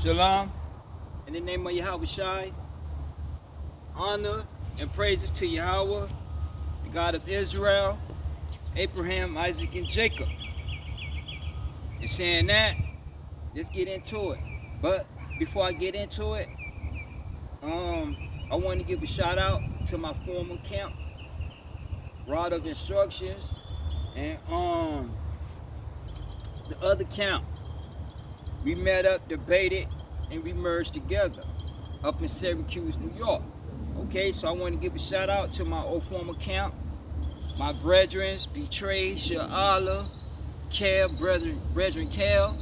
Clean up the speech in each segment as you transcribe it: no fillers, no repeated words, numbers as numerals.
Shalom. In the name of YHWH, honor and praises to Yahweh, the God of Israel, Abraham, Isaac, and Jacob. And saying that, let's get into it. But before I get into it, I want to give a shout out to my former camp, Rod of Instructions, and the other camp. We met up, debated, and we merged together up in Syracuse, New York. Okay, so I want to give a shout out to my old former camp, my brethren, Betray, Sha'ala, Kel, brethren Kel,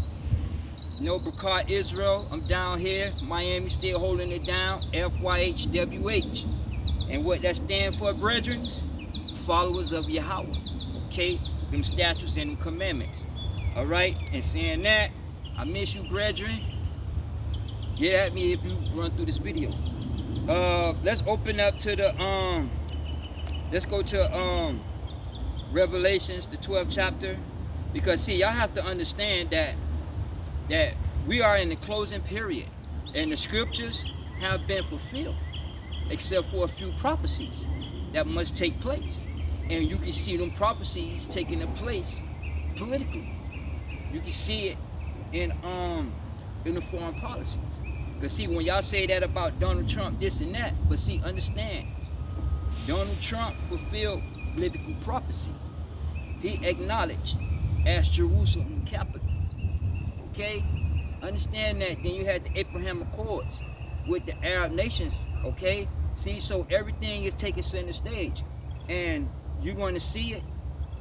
Bakar, Israel. I'm down here, Miami, still holding it down, F-YHWH. And what that stands for, brethren? Followers of Yahweh. Okay, them statutes and them commandments. All right, and saying that, I miss you, brethren. Get at me if you run through this video. Let's open up to the let's go to Revelations, the 12th chapter, because see, y'all have to understand that we are in the closing period, and the scriptures have been fulfilled, except for a few prophecies that must take place, and you can see them prophecies taking place politically. You can see it in the foreign policies. Because see, when y'all say that about Donald Trump, this and that, but see, understand, Donald Trump fulfilled political prophecy. He acknowledged as Jerusalem capital. Okay? Understand that. Then you had the Abraham Accords with the Arab nations. Okay? See, so everything is taking center stage. And you're going to see it.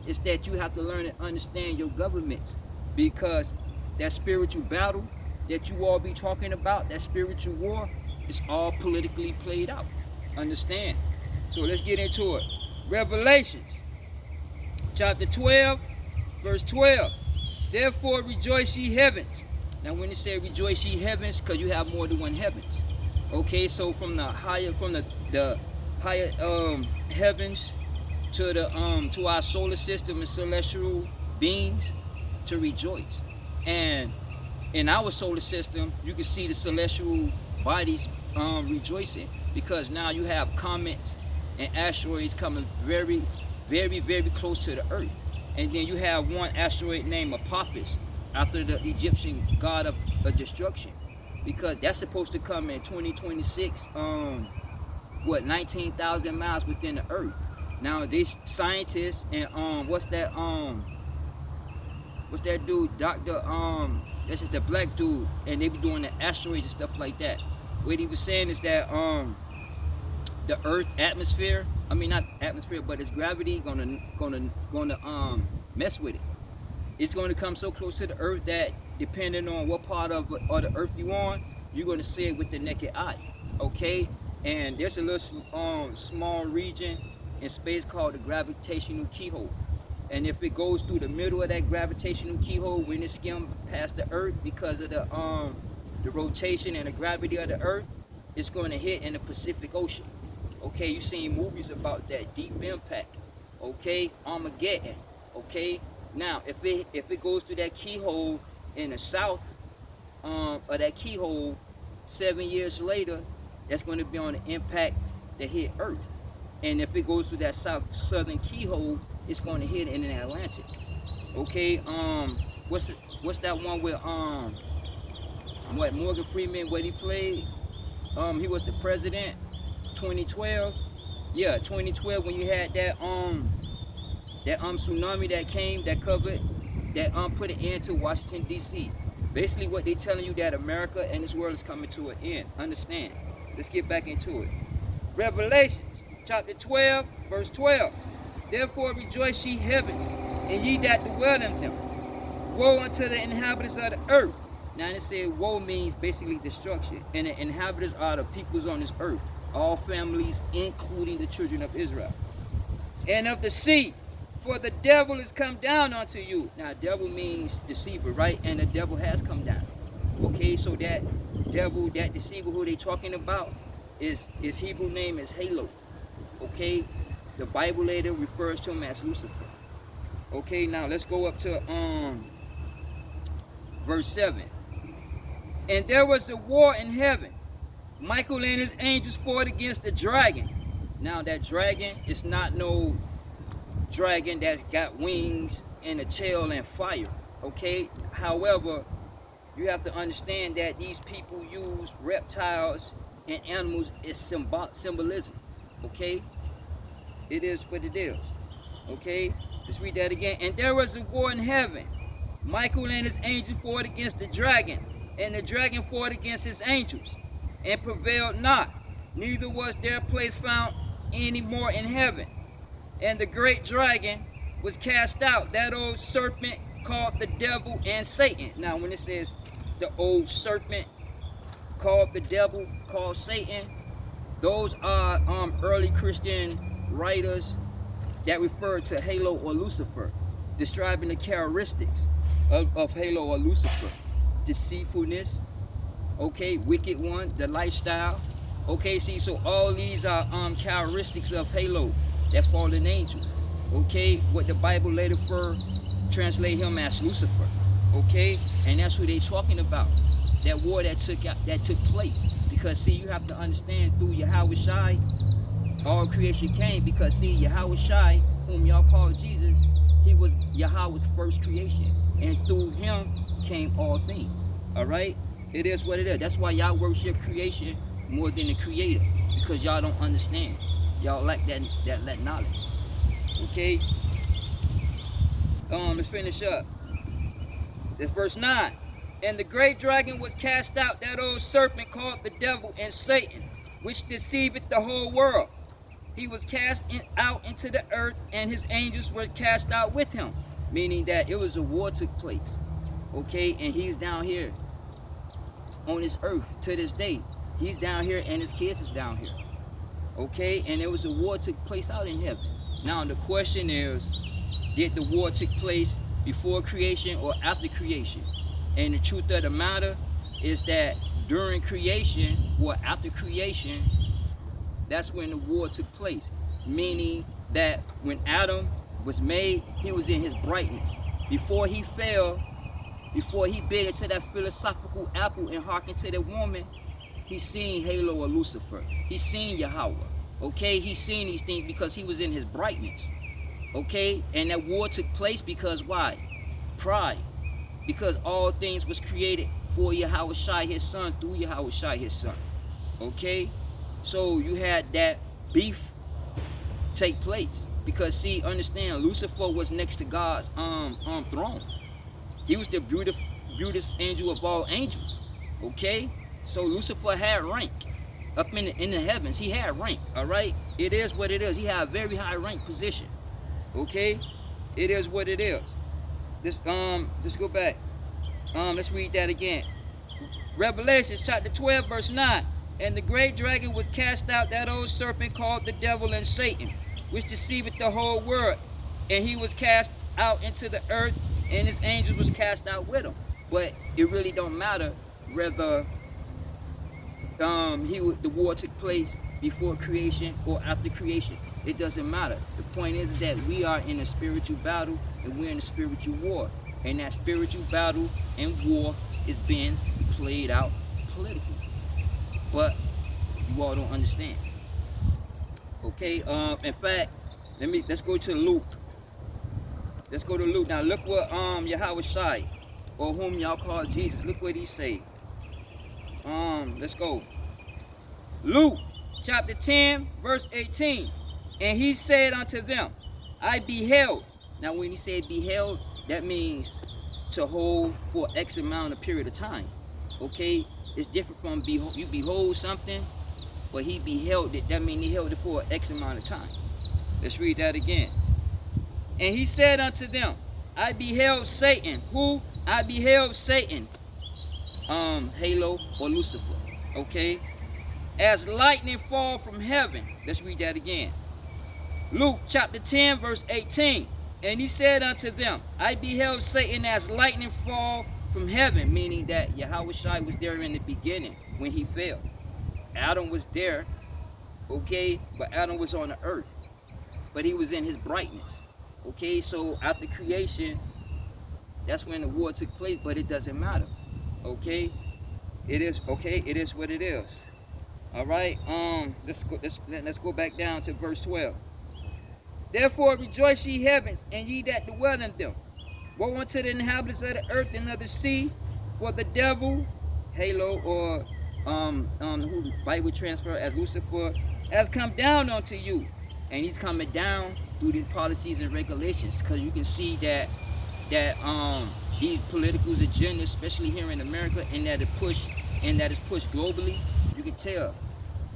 It's that you have to learn and understand your governments. Because that spiritual battle that you all be talking about, that spiritual war, is all politically played out. Understand? So let's get into it. Revelations, chapter 12, verse 12. Therefore rejoice ye heavens. Now when it say rejoice ye heavens, because you have more than one heavens. Okay, so from the higher, heavens to the to our solar system and celestial beings, to rejoice. And in our solar system, you can see the celestial bodies rejoicing, because now you have comets and asteroids coming very, very, very close to the earth. And then you have one asteroid named Apophis, after the Egyptian god of destruction, because that's supposed to come in 2026, 19,000 miles within the earth. Now these scientists and what's that dude, Dr. That's just the black dude, and they be doing the asteroids and stuff like that. What he was saying is that the Earth atmosphere, I mean not atmosphere, but its gravity gonna mess with it. It's gonna come so close to the Earth that depending on what part of the Earth you on, you're gonna see it with the naked eye. Okay, and there's a little small region in space called the gravitational keyhole. And if it goes through the middle of that gravitational keyhole, when it skims past the Earth, because of the rotation and the gravity of the Earth, it's going to hit in the Pacific Ocean. Okay, you've seen movies about that, Deep Impact. Okay, Armageddon. Okay, now if it goes through that keyhole in the south of that keyhole, 7 years later, that's going to be on the impact that hit Earth. And if it goes through that southern keyhole, it's going to hit in the Atlantic. Okay, what's that one with what Morgan Freeman, what he played? He was the president, 2012. Yeah, 2012, when you had that tsunami that came, that covered, that put an end to Washington D.C. Basically, what they telling you, that America and this world is coming to an end. Understand? Let's get back into it. Revelations, chapter 12, verse 12. Therefore rejoice ye heavens, and ye that dwell in them. Woe unto the inhabitants of the earth. Now it said woe means basically destruction. And the inhabitants are the peoples on this earth. All families, including the children of Israel. And of the sea, for the devil is come down unto you. Now devil means deceiver, right? And the devil has come down. Okay, so that devil, that deceiver who they talking about, his Hebrew name is Halo. Okay, the Bible later refers to him as Lucifer. Okay, now let's go up to verse 7. And there was a war in heaven. Michael and his angels fought against the dragon. Now that dragon is not no dragon that's got wings and a tail and fire, okay? However, you have to understand that these people use reptiles and animals as symbolism, okay? It is what it is, okay? Let's read that again. And there was a war in heaven. Michael and his angels fought against the dragon, and the dragon fought against his angels, and prevailed not. Neither was their place found any more in heaven. And the great dragon was cast out, that old serpent called the devil and Satan. Now, when it says the old serpent called the devil, called Satan, those are early Christian writers that refer to Halo or Lucifer, describing the characteristics of Halo or Lucifer. Deceitfulness, okay, wicked one, the lifestyle. Okay, see, so all these are characteristics of Halo, that fallen angel. Okay, what the Bible later translate him as Lucifer. Okay, and that's who they talking about. That war that took place. Because see, you have to understand, through ISRAELITE, all creation came. Because see, ISRAELITE, whom y'all call Jesus, he was Yahweh's first creation, and through him came all things. All right, it is what it is. That's why y'all worship creation more than the Creator, because y'all don't understand. Y'all lack that knowledge. Okay. Let's finish up. That's verse 9. And the great dragon was cast out, that old serpent called the devil and Satan, which deceiveth the whole world. He was cast out into the earth, and his angels were cast out with him. Meaning that it was a war took place. Okay, and he's down here on this earth to this day. He's down here and his kids is down here. Okay, and there was a war took place out in heaven. Now the question is, did the war take place before creation or after creation? And the truth of the matter is that during creation or after creation, that's when the war took place. Meaning that when Adam was made, he was in his brightness. Before he fell, before he bit into that philosophical apple and hearkened to the woman, he seen Halo or Lucifer. He seen Yahweh. Okay, he seen these things because he was in his brightness. Okay, and that war took place because why? Pride. Because all things was created for YHWH, his son, through YHWH, his son. Okay, so you had that beef take place. Because see, understand, Lucifer was next to God's throne. He was the beautiful angel of all angels. Okay, so Lucifer had rank up in the heavens. He had rank. All right, it is what it is. He had a very high rank position. Okay, it is what it is. Let's go back. Let's read that again. Revelation chapter 12 verse 9. And the great dragon was cast out, that old serpent called the devil and Satan, which deceiveth the whole world. And he was cast out into the earth, and his angels was cast out with him. But it really don't matter whether the war took place before creation or after creation. It doesn't matter. The point is that we are in a spiritual battle, and we're in a spiritual war. And that spiritual battle and war is being played out politically. But you all don't understand. Okay, in fact, let's go to Luke. Let's go to Luke. Now look what YHWH, or whom y'all call Jesus, look what he say. Let's go. Luke chapter 10 verse 18. And he said unto them, I beheld. Now when he said beheld, that means to hold for X amount of period of time. Okay, it's different from behold. You behold something, but he beheld it. That means he held it for X amount of time. Let's read that again. And he said unto them, I beheld Satan. Who? I beheld Satan. Halo or Lucifer. Okay, as lightning fall from heaven. Let's read that again. Luke chapter 10 verse 18. And he said unto them, I beheld Satan as lightning fall from heaven, meaning that YHWH was there in the beginning when he fell. Adam was there, okay, but Adam was on the earth, but he was in his brightness. Okay, so after creation, that's when the war took place, but it doesn't matter. Okay, It is okay. It is what it is. All right. Let's go back down to verse 12. Therefore rejoice, ye heavens, and ye that dwell in them. Woe unto the inhabitants of the earth and of the sea, for the devil, Halo, or who Bible transfer as Lucifer, has come down unto you, and he's coming down through these policies and regulations, because you can see that these political agendas, especially here in America, and that is pushed globally, you can tell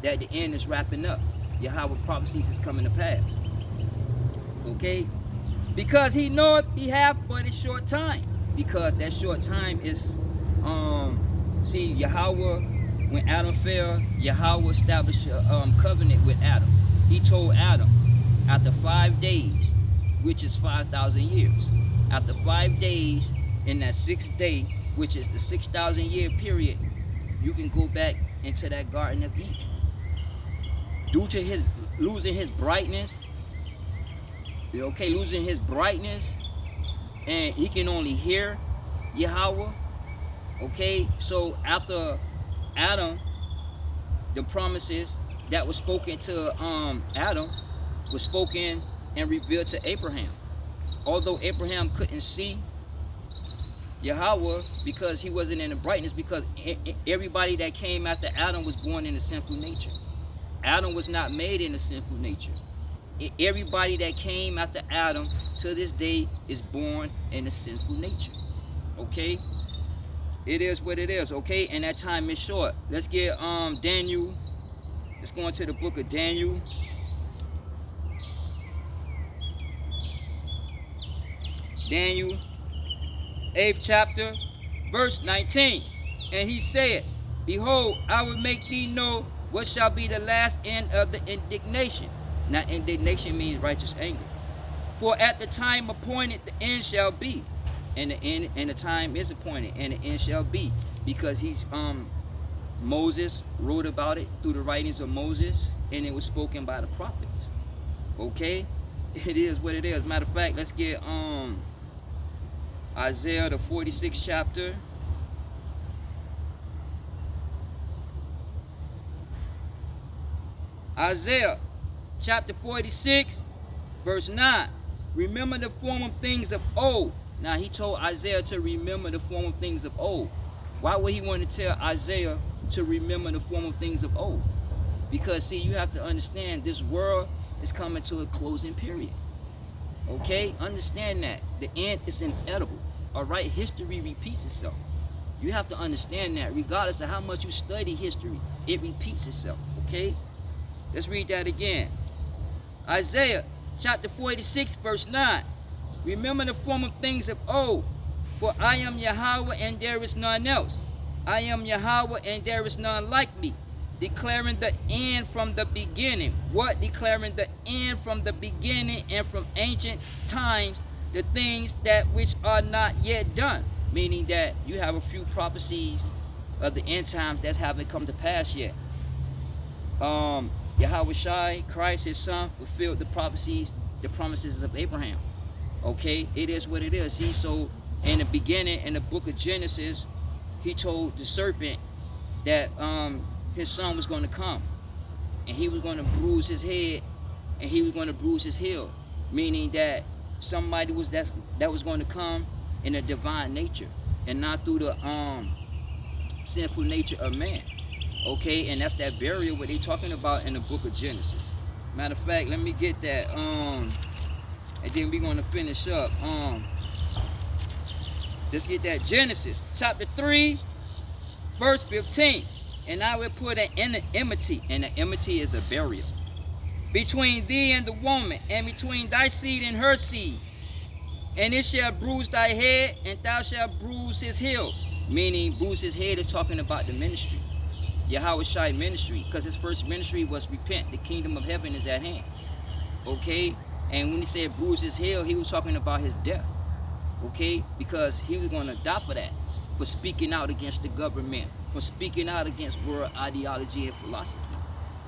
that the end is wrapping up. Yahweh prophecies is coming to pass. Okay? Because he knoweth he hath but a short time. Because that short time is, see, Yahweh, when Adam fell, Yahweh established a covenant with Adam. He told Adam, after 5 days, which is 5,000 years, after 5 days, in that 6th day, which is the 6,000 year period, you can go back into that Garden of Eden. Due to his losing his brightness, okay, losing his brightness, and he can only hear Yahweh. Okay, so after Adam, the promises that was spoken to Adam was spoken and revealed to Abraham. Although Abraham couldn't see Yahweh because he wasn't in the brightness, because everybody that came after Adam was born in a sinful nature. Adam was not made in a sinful nature. Everybody that came after Adam to this day is born in a sinful nature. Okay? It is what it is, okay? And that time is short. Let's get Daniel. Let's go into the book of Daniel. Daniel, 8th chapter, verse 19. And he said, behold, I will make thee know what shall be the last end of the indignation. Now, indignation means righteous anger. For at the time appointed, the end shall be. And the time is appointed, and the end shall be. Because he's Moses wrote about it through the writings of Moses, and it was spoken by the prophets. Okay? It is what it is. Matter of fact, let's get Isaiah, the 46th chapter. Isaiah chapter 46, verse 9. Remember the former things of old. Now he told Isaiah to remember the former things of old. Why would he want to tell Isaiah to remember the former things of old? Because see, you have to understand, this world is coming to a closing period. Okay? Understand that. The end is inevitable. Alright? History repeats itself. You have to understand that. Regardless of how much you study history, it repeats itself. Okay? Let's read that again. Isaiah chapter 46, verse 9. Remember the former things of old, for I am Yahweh and there is none else. I am Yahweh and there is none like me, declaring the end from the beginning. What? Declaring the end from the beginning and from ancient times, the things that which are not yet done. Meaning that you have a few prophecies of the end times that haven't come to pass yet. ISRAELITE, Christ, his son, fulfilled the prophecies, the promises of Abraham. Okay, it is what it is. See, so in the beginning, in the book of Genesis, he told the serpent that his son was going to come, and he was going to bruise his head, and he was going to bruise his heel, meaning that somebody was that was going to come in a divine nature, and not through the sinful nature of man. Okay, and that's that burial what they talking about in the book of Genesis. Matter of fact, let me get that, and then we're going to finish up. Let's get that Genesis chapter 3, verse 15. And I will put an enmity, and the enmity is a burial, between thee and the woman, and between thy seed and her seed. And it shall bruise thy head, and thou shalt bruise his heel. Meaning, bruise his head is talking about the ministry. ISRAELITE ministry, because his first ministry was repent, the kingdom of heaven is at hand. Okay, and when he said bruise his heel, he was talking about his death. Okay, because he was going to die for that, for speaking out against the government, for speaking out against world ideology and philosophy.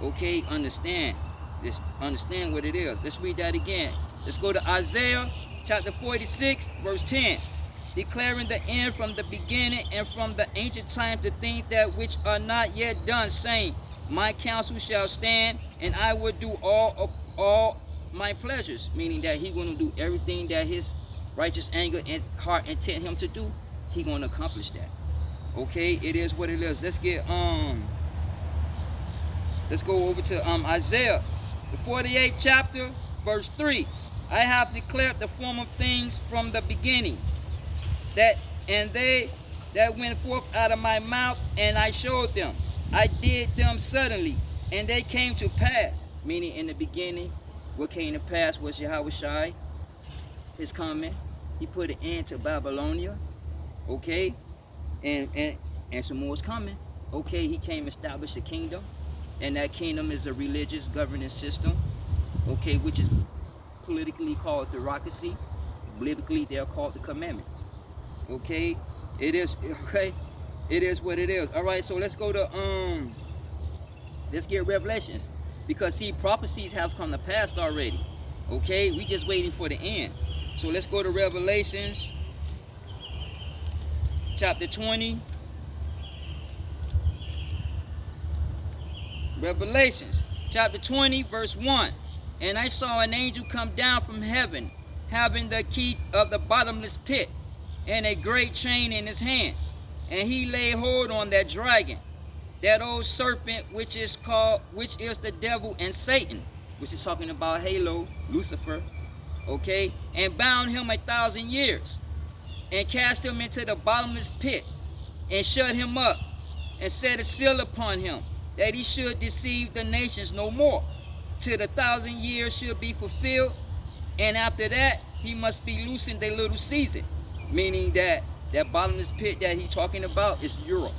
Okay, understand this, understand what it is. Let's read that again. Let's go to Isaiah chapter 46, verse 10. declaring the end from the beginning and from the ancient times the things that which are not yet done, saying, my counsel shall stand, and I will do all my pleasures. Meaning that He's going to do everything that His righteous anger and heart intend Him to do. He's going to accomplish that. Okay, it is what it is. Let's go over to Isaiah, the 48th chapter, verse 3. I have declared the former things from the beginning, and they that went forth out of my mouth, and I showed them. I did them suddenly, and they came to pass. Meaning in the beginning, what came to pass was YHWH, His coming. He put an end to Babylonia. Okay, and some more is coming. Okay, He came establish a kingdom, and that kingdom is a religious governing system. Okay, which is politically called theocracy. Biblically, they're called the commandments. Okay, it is okay. It is what it is. All right, so let's go to let's get Revelations, because see, prophecies have come to pass already. Okay, we just waiting for the end. So let's go to Revelations, chapter 20. Revelations, chapter 20, verse 1. And I saw an angel come down from heaven, having the key of the bottomless pit, and a great chain in his hand. And he laid hold on that dragon, that old serpent, which is the devil and Satan, which is talking about Halo, Lucifer, okay, and bound him 1,000 years, and cast him into the bottomless pit, and shut him up, and set a seal upon him, that he should deceive the nations no more, till the 1,000 years should be fulfilled, and after that he must be loosened a little season. Meaning that bottomless pit that he's talking about is Europe.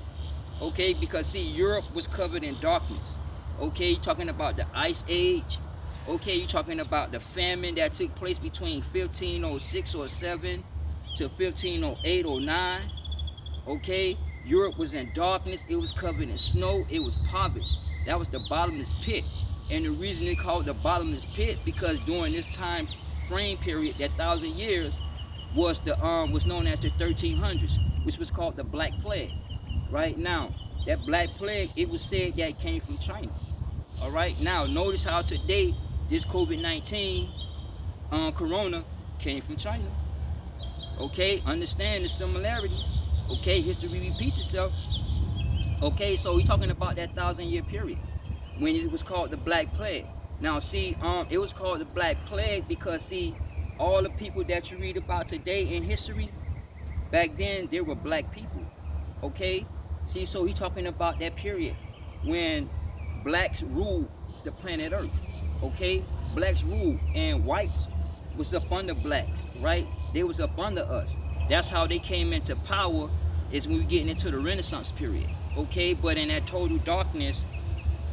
Okay, because see, Europe was covered in darkness. Okay, you're talking about the Ice Age. Okay, you're talking about the famine that took place between 1506 or 7 to 1508 or 9. Okay, Europe was in darkness. It was covered in snow. It was impoverished. That was the bottomless pit. And the reason they called it the bottomless pit, because during this time frame period, that 1,000 years, was known as the 1300s, which was called the Black Plague. Right now, that Black Plague, it was said that it came from China. All right, now notice how today this COVID-19 corona came from China. Okay, understand the similarities. Okay, history repeats itself. Okay, so we're talking about that 1,000-year period when it was called the Black Plague. Now see, it was called the Black Plague because see, all the people that you read about today in history, back then they were black people. Okay, see, so he's talking about that period when blacks ruled the planet Earth. Okay, blacks ruled, and whites was up under blacks, right? They was up under us. That's how they came into power, is when we getting into the Renaissance period. Okay, but in that total darkness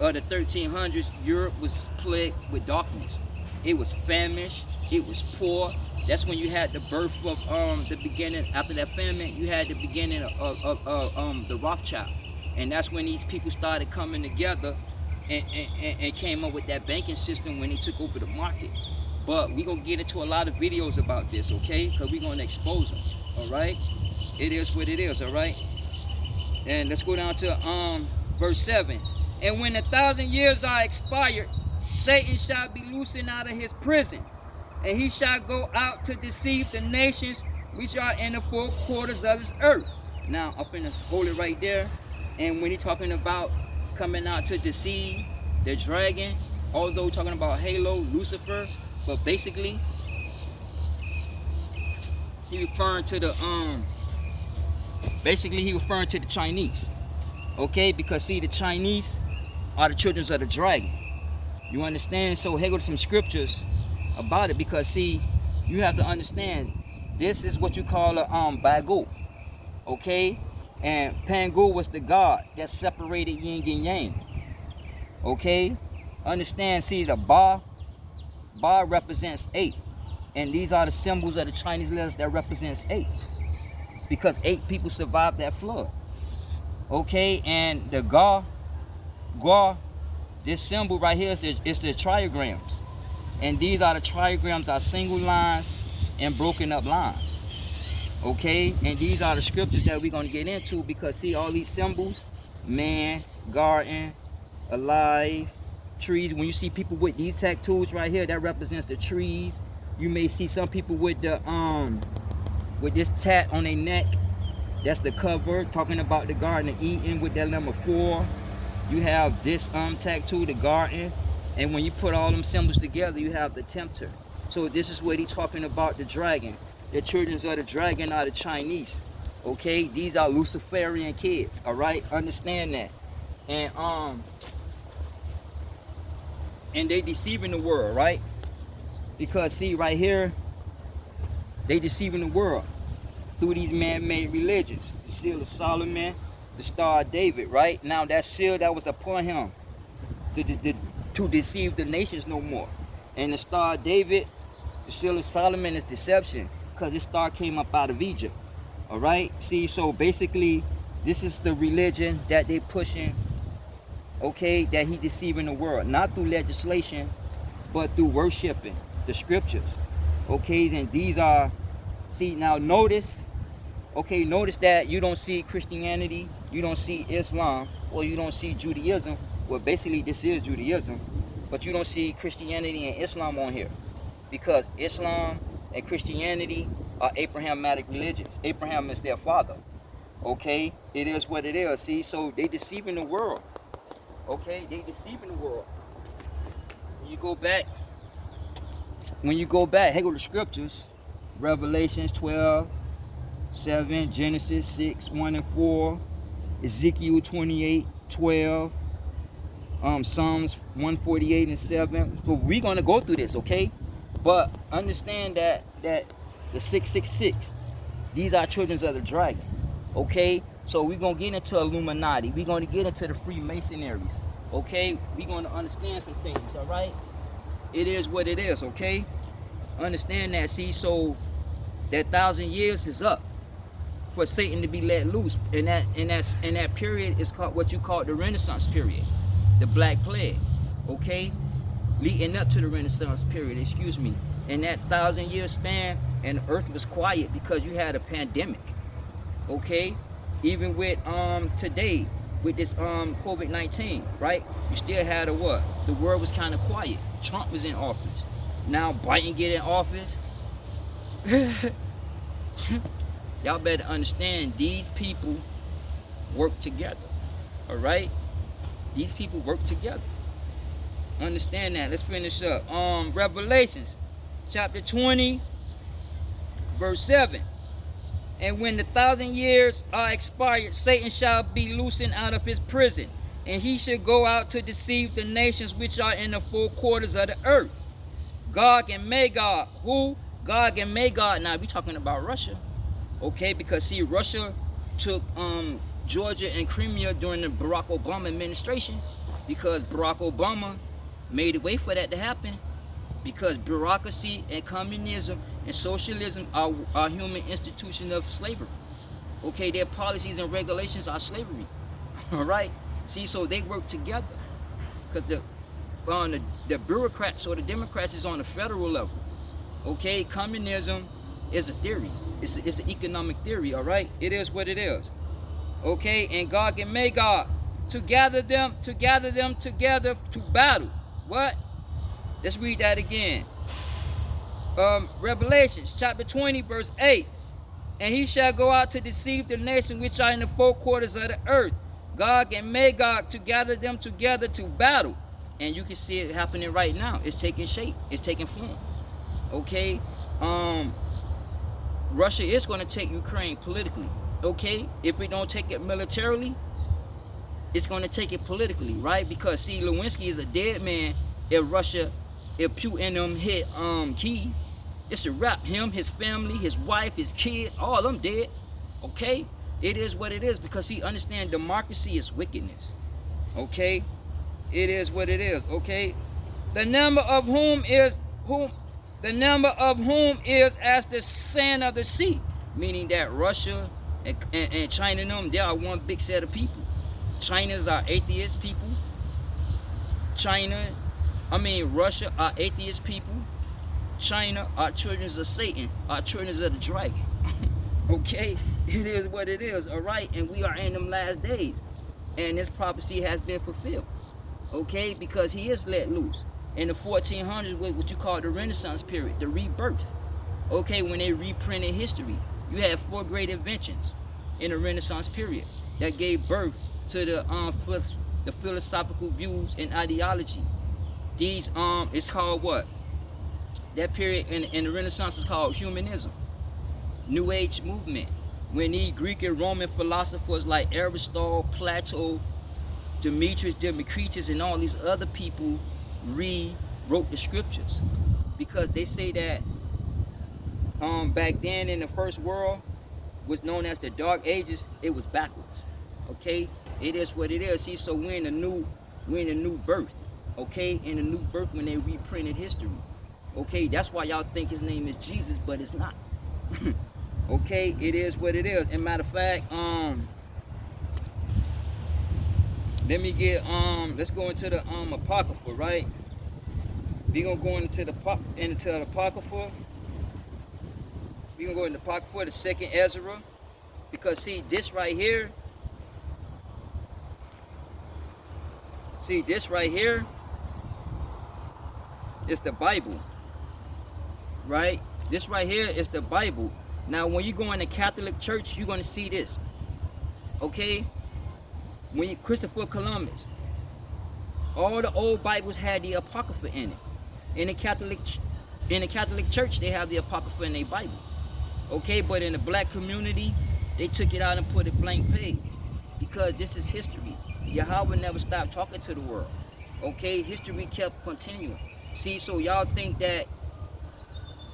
of the 1300s, Europe was plagued with darkness. It was famished. It was poor. That's when you had the birth of the beginning. After that famine, you had the beginning of the Rothschild, and that's when these people started coming together and came up with that banking system when they took over the market. But we're gonna get into a lot of videos about this, okay? Because we're gonna expose them. All right. It is what it is. All right. And let's go down to verse 7. And when 1,000 years are expired, Satan shall be loosened out of his prison, and he shall go out to deceive the nations which are in the four quarters of this earth. Now, I'm going to hold it right there. And when he's talking about coming out to deceive the dragon, although talking about Halo, Lucifer, but basically, he referring to the Chinese. Okay, because see, the Chinese are the children of the dragon. You understand? So here go to some scriptures about it, because see, you have to understand, this is what you call a Bagu. Okay, and Pangu was the god that separated yin and yang. Okay, understand, see, the Ba represents 8, and these are the symbols of the Chinese letters that represents 8, because 8 people survived that flood. Okay, and the Ga, this symbol right here is the trigrams. And these are the trigrams, are single lines and broken up lines. Okay, and these are the scriptures that we're going to get into, because see all these symbols, man, garden, alive, trees. When you see people with these tattoos right here, that represents the trees. You may see some people with the with this tat on their neck. That's the cover, talking about the Garden of Eden with that number 4. You have this tattoo, the garden, and when you put all them symbols together, you have the tempter. So this is what he's talking about, the dragon. The children of the dragon are the Chinese. Okay, these are Luciferian kids. All right, understand that. And they deceiving the world, right? Because see right here, they deceiving the world through these man-made religions. The seal of Solomon, the Star of David, right? Now that seal that was upon him to deceive the nations no more. And the Star of David, the seal of Solomon, is deception, because this star came up out of Egypt. All right? See, so basically, this is the religion that they pushing, okay, that he deceiving the world. Not through legislation, but through worshiping the scriptures. Okay, and these are, see, now notice, okay, notice that you don't see Christianity, you don't see Islam, or you don't see Judaism. Well, basically, this is Judaism, but you don't see Christianity and Islam on here, because Islam and Christianity are Abrahamic religions. Abraham is their father. Okay, it is what it is. See, so they deceiving the world. Okay, they deceiving the world. When you go back, here go the scriptures. Revelations 12:7, Genesis 6:1-4, Ezekiel 28:12, Psalms 148:7. So we're gonna go through this, okay? But understand that the 666, these are children of the dragon. Okay? So we're gonna get into Illuminati. We're gonna get into the Freemasonries. Okay? We're gonna understand some things, all right? It is what it is, okay? Understand that. See, so that 1,000 years is up for Satan to be let loose. And that period is called what you call the Renaissance period, the Black Plague. Okay? Leading up to the Renaissance period, excuse me. In that 1,000-year span, and the earth was quiet because you had a pandemic. Okay? Even with today, with this COVID-19, right? You still had a what? The world was kind of quiet. Trump was in office. Now Biden get in office. Y'all better understand, these people work together. All right? These people work together. Understand that. Let's finish up. Revelations chapter 20 verse 7. And when the 1,000 years are expired, Satan shall be loosened out of his prison, and he shall go out to deceive the nations which are in the four quarters of the earth. Gog and Magog. Who? Gog and Magog. Now we talking about Russia. Okay, because see, Russia took Georgia and Crimea during the Barack Obama administration, because Barack Obama made a way for that to happen, because bureaucracy and communism and socialism are human institutions of slavery. Okay, their policies and regulations are slavery. All right, see, so they work together, because the bureaucrats or the Democrats is on the federal level. Okay, communism is a theory. It's an economic theory. All right, it is what it is. Okay, and Gog and Magog, to gather them together to battle. What? Let's read that again. Revelations chapter 20 verse 8. And he shall go out to deceive the nations which are in the four quarters of the earth, Gog and Magog, to gather them together to battle. And you can see it happening right now. It's taking shape. It's taking form. Okay? Russia is going to take Ukraine politically. Okay? If we don't take it militarily, it's going to take it politically, right? Because see, Lewinsky is a dead man. If Putin them hit Kyiv, it's a wrap. Him, his family, his wife, his kids, all of them dead. Okay? It is what it is, because he understands democracy is wickedness. Okay? It is what it is. Okay? The number of whom is as the sand of the sea, meaning that Russia and China and them, they are one big set of people. China's are atheist people. Russia are atheist people. China are children of Satan, are children of the dragon. Okay, it is what it is, all right? And we are in them last days. And this prophecy has been fulfilled, okay? Because he is let loose. In the 1400s, what you call the Renaissance period, the rebirth. Okay, when they reprinted history, you had 4 great inventions in the Renaissance period that gave birth to the philosophical views and ideology. These it's called what? That period in the Renaissance was called humanism, New Age movement. When these Greek and Roman philosophers like Aristotle, Plato, Demetrius, and all these other people rewrote the scriptures, because they say that back then in the first world was known as the Dark Ages. It was backwards. Okay, it is what it is. See, so we're in a new birth. Okay, in a new birth when they reprinted history. Okay, that's why y'all think his name is Jesus, but it's not. Okay, it is what it is. And matter of fact, let me get let's go into the Apocrypha, right? We gonna go into the Apocrypha. We gonna go into the Apocrypha, the second Ezra, because see this right here. See this right here is the Bible, right? This right here is the Bible. Now, when you go in the Catholic Church, you're gonna see this. Okay, when Christopher Columbus, all the old Bibles had the Apocrypha in it. In the Catholic Church, they have the Apocrypha in their Bible. Okay, but in the black community, they took it out and put a blank page, because this is history. Yahweh never stopped talking to the world. Okay, history kept continuing. See, so y'all think that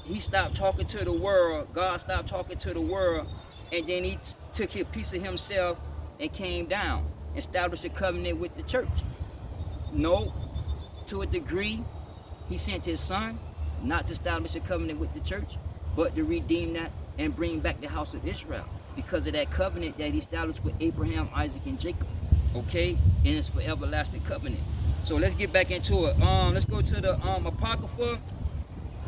he stopped talking to the world, God stopped talking to the world, and then he took a piece of himself and came down, established a covenant with the church. No, to a degree, he sent his son, not to establish a covenant with the church, but to redeem that and bring back the house of Israel, because of that covenant that he established with Abraham, Isaac, and Jacob. Okay, and it's for everlasting covenant. So let's get back into it. Let's go to the Apocrypha.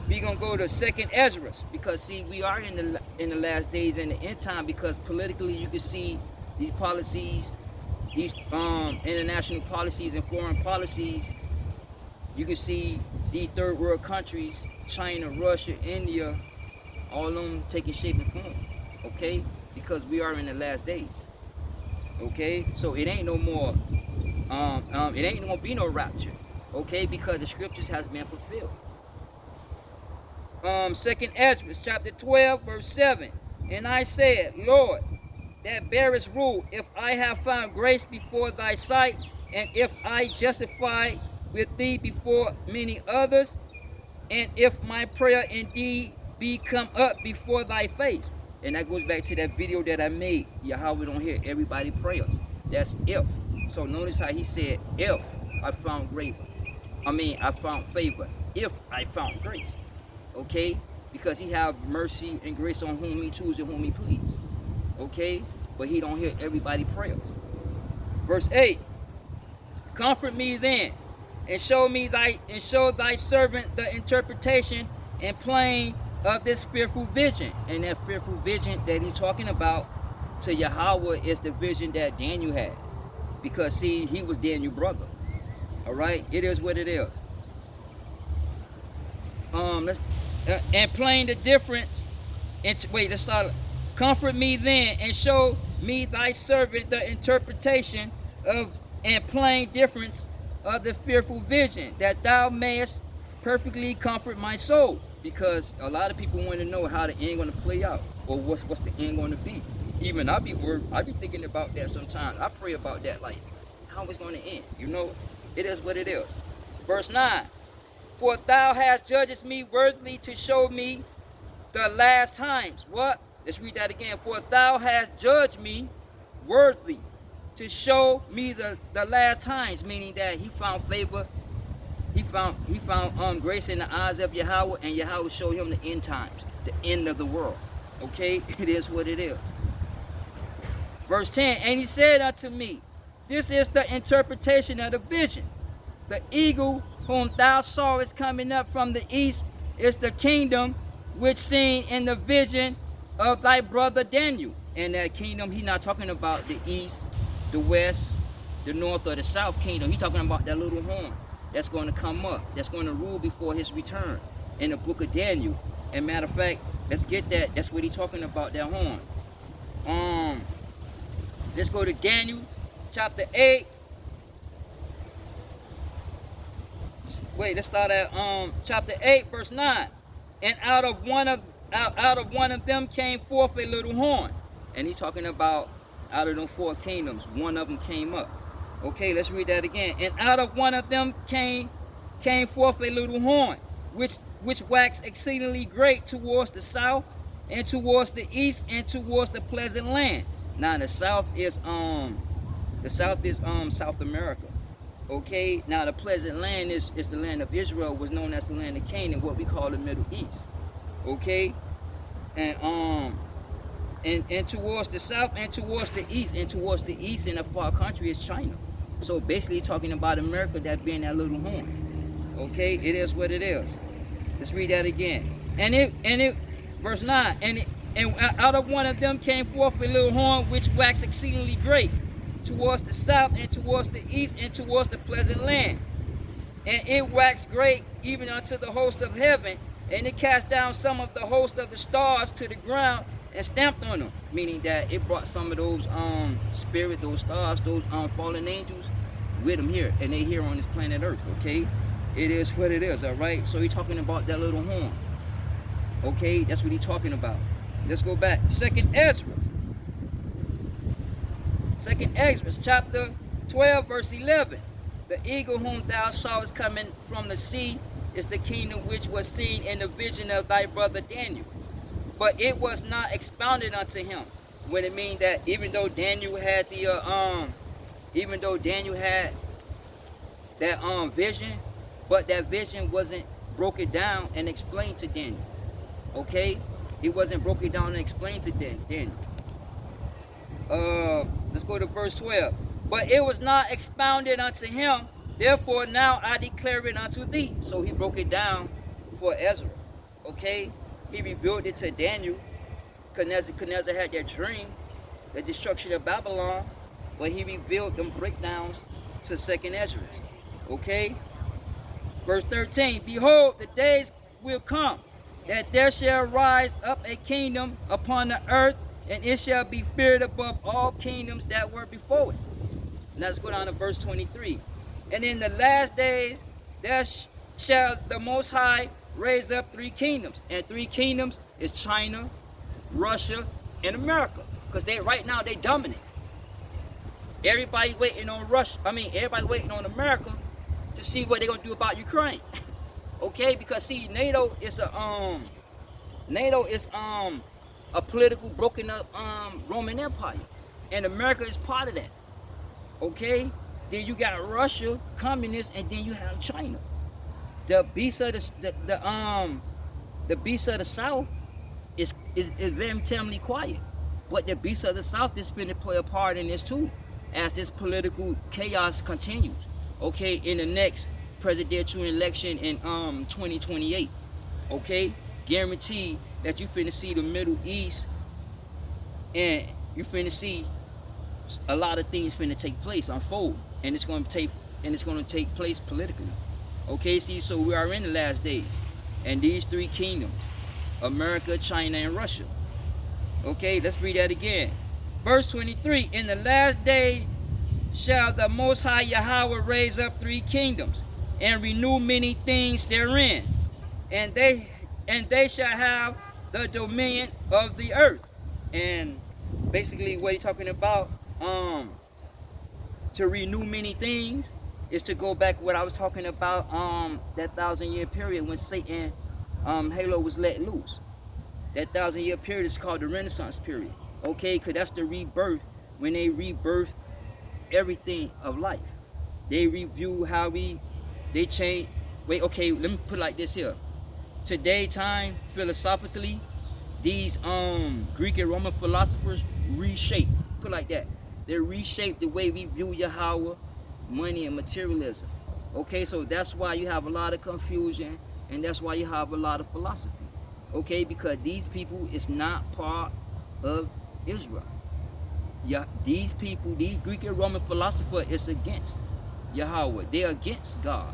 We're gonna go to second Ezra, because see, we are in the last days and the end time, because politically you can see these policies, these international policies and foreign policies. You can see these third world countries, China, Russia, India, all of them taking shape and form. Okay, because we are in the last days. Okay, so it ain't no more. It ain't gonna be no rapture. Okay, because the scriptures has been fulfilled. Second Ezra, chapter 12, verse 7. And I said, Lord, that bearest rule, if I have found grace before thy sight, and if I justify with thee before many others, and if my prayer indeed be come up before thy face. And that goes back to that video that I made. Yahweh don't hear everybody prayers. That's if. So notice how he said, if I found grace. I found favor. If I found grace. Okay? Because he have mercy and grace on whom he choose and whom he please. Okay? But he don't hear everybody prayers. Verse 8. Comfort me then, and show thy servant the interpretation and plain of this fearful vision. And that fearful vision that he's talking about to Yahweh is the vision that Daniel had. Because see, he was Daniel's brother. Alright? It is what it is. And plain the difference. Let's start. Comfort me then, and show me thy servant the interpretation of and plain difference of the fearful vision, that thou mayest perfectly comfort my soul. Because a lot of people want to know how the end going to play out, or what's the end going to be. Even I be thinking about that sometimes. I pray about that, like how it's going to end. You know, it is what it is. Verse 9. For thou hast judged me worthily to show me the last times. What? Let's read that again. For thou hast judged me worthily to show me the last times, meaning that he found favor. He found grace in the eyes of Yahweh, and Yahweh showed him the end times, the end of the world. Okay, it is what it is. Verse 10, and he said unto me, this is the interpretation of the vision. The eagle whom thou sawest coming up from the east is the kingdom which seen in the vision of thy brother Daniel. And that kingdom, he's not talking about the east, the west, the north, or the south kingdom. He's talking about that little horn that's going to come up, that's going to rule before his return in the book of Daniel. And matter of fact, let's get that. That's what he's talking about, that horn. Let's go to Daniel chapter 8. Wait, let's start at chapter 8, verse 9. And out of one of them came forth a little horn. And he's talking about out of them 4 kingdoms, one of them came up. Okay, let's read that again. And out of one of them came forth a little horn, which waxed exceedingly great towards the south, and towards the east, and towards the pleasant land. Now the south is South America. Okay, now the pleasant land is the land of Israel, was known as the land of Canaan, what we call the Middle East. Okay, and towards the south, and towards the east, in the far country is China. So basically talking about America, that being that little horn. Okay, it is what it is. Let's read that again. And it verse 9, and out of one of them came forth a little horn, which waxed exceedingly great towards the south, and towards the east, and towards the pleasant land. And it waxed great even unto the host of heaven, and it cast down some of the host of the stars to the ground, and stamped on them. Meaning that it brought some of those spirit, those stars, those fallen angels with them here, and they here on this planet Earth. Okay, it is what it is. All right, so he's talking about that little horn. Okay, that's what he's talking about. Let's go back. Second Ezra chapter 12, verse 11. The eagle whom thou sawest coming from the sea is the kingdom which was seen in the vision of thy brother Daniel. But it was not expounded unto him. When it means that even though Daniel had that vision, but that vision wasn't broken down and explained to Daniel. Okay, it wasn't broken down and explained to Daniel. Let's go to verse 12. But it was not expounded unto him, therefore now I declare it unto thee. So he broke it down for Ezra. Okay, he revealed it to Daniel. Nebuchadnezzar had that dream, the destruction of Babylon, but he revealed them breakdowns to second Ezra. Okay, verse 13. Behold, the days will come that there shall rise up a kingdom upon the earth, and it shall be feared above all kingdoms that were before it. Now let's go down to verse 23. And in the last days there shall the Most High raise up 3 kingdoms. And 3 kingdoms is China, Russia, and America. Because right now they dominate. Everybody waiting on everybody waiting on America to see what they're gonna do about Ukraine. Okay, because see, NATO is a political broken up Roman Empire, and America is part of that. Okay, then you got Russia, communists, and then you have China. The beast of the beast of the South is very terribly quiet, but the beast of the South is going to play a part in this too, as this political chaos continues. Okay, in the next presidential election in 2028. Okay, guarantee that you finna see the Middle East, and you finna see a lot of things finna take place, unfold, and it's gonna take place politically. Okay, see, so we are in the last days, and these 3 kingdoms, America, China, and Russia. Okay, let's read that again. Verse 23. In the last day shall the Most High Yahweh raise up 3 kingdoms, and renew many things therein, and they shall have the dominion of the earth. And basically what he's talking about, to renew many things, is to go back what I was talking about, that 1,000-year period when Satan halo was let loose. That 1,000-year period is called the Renaissance period. Okay, because that's the rebirth, when they rebirth everything of life. They review how they change. Wait, okay, let me put it like this here. Today time, philosophically, these Greek and Roman philosophers reshape, put it like that. They reshape the way we view Yahweh, money, and materialism. Okay, so that's why you have a lot of confusion, and that's why you have a lot of philosophy. Okay, because these people is not part of Israel. Yeah, these people, these Greek and Roman philosophers is against Yahweh. They're against God.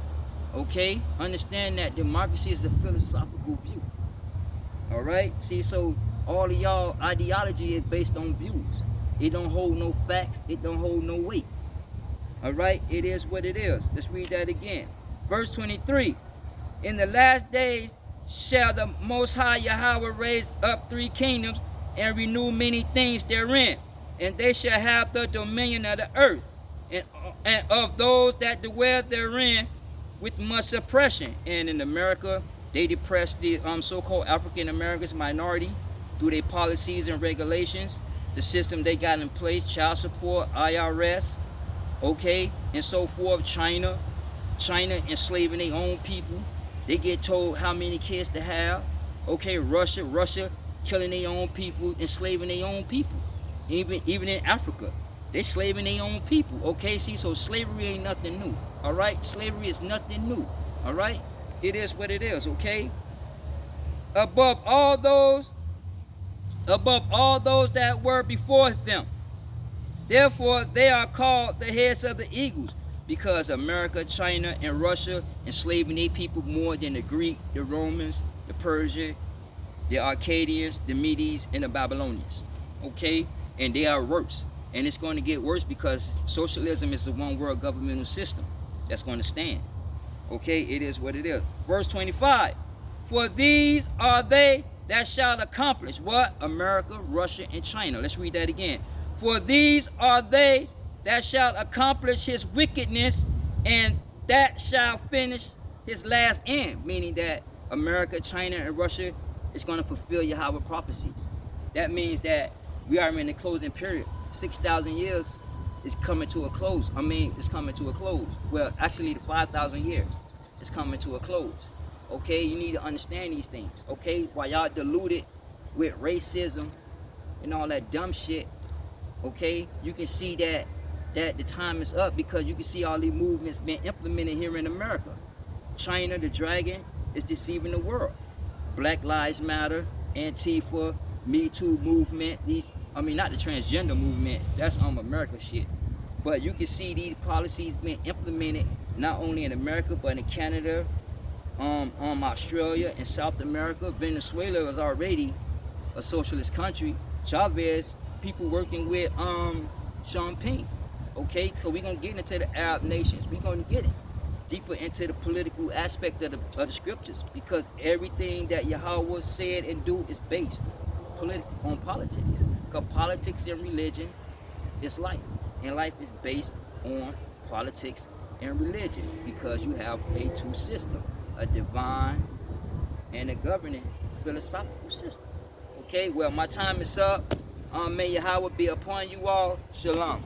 Okay? Understand that democracy is a philosophical view. Alright? See, so all of y'all ideology is based on views. It don't hold no facts. It don't hold no weight. Alright? It is what it is. Let's read that again. Verse 23. In the last days shall the Most High Yahweh raise up 3 kingdoms and renew many things therein. And they shall have the dominion of the earth, and of those that dwell therein with much oppression. And in America, they depress the so-called African Americans minority through their policies and regulations, the system they got in place, child support, IRS, okay, and so forth. China enslaving their own people. They get told how many kids to have. Okay, Russia killing their own people, enslaving their own people. Even in Africa, they slaving their own people. Okay, see, so slavery ain't nothing new. All right, slavery is nothing new. All right, it is what it is. Okay, above all those that were before them. Therefore, they are called the heads of the eagles, because America, China, and Russia enslaving their people more than the Greek, the Romans, the Persian, the Akkadians, the Medes, and the Babylonians. Okay? And they are worse. And it's going to get worse because socialism is the one world governmental system that's going to stand. Okay? It is what it is. Verse 25. For these are they that shall accomplish what? America, Russia, and China. Let's read that again. For these are they that shall accomplish his wickedness, and that shall finish his last end. Meaning that America, China, and Russia is going to fulfill Yahweh prophecies. That means that we are in the closing period. 6,000 years is coming to a close. It's coming to a close. Well, actually, the 5,000 years is coming to a close. Okay, you need to understand these things. Okay, while y'all deluded with racism and all that dumb shit, okay, you can see that the time is up, because you can see all these movements being implemented here in America. China, the dragon, is deceiving the world. Black Lives Matter, Antifa, Me Too movement, not the transgender movement, that's America shit. But you can see these policies being implemented not only in America, but in Canada, Australia, and South America. Venezuela is already a socialist country. Chavez, people working with Sean Pink. Okay, so we're going to get into the Arab nations. We're going to get it deeper into the political aspect of the scriptures, because everything that Yahweh said and do is based on politics. Because politics and religion is life, and life is based on politics and religion, because you have a two system, a divine and a governing philosophical system. Okay, well, my time is up. May Yahweh be upon you all. Shalom.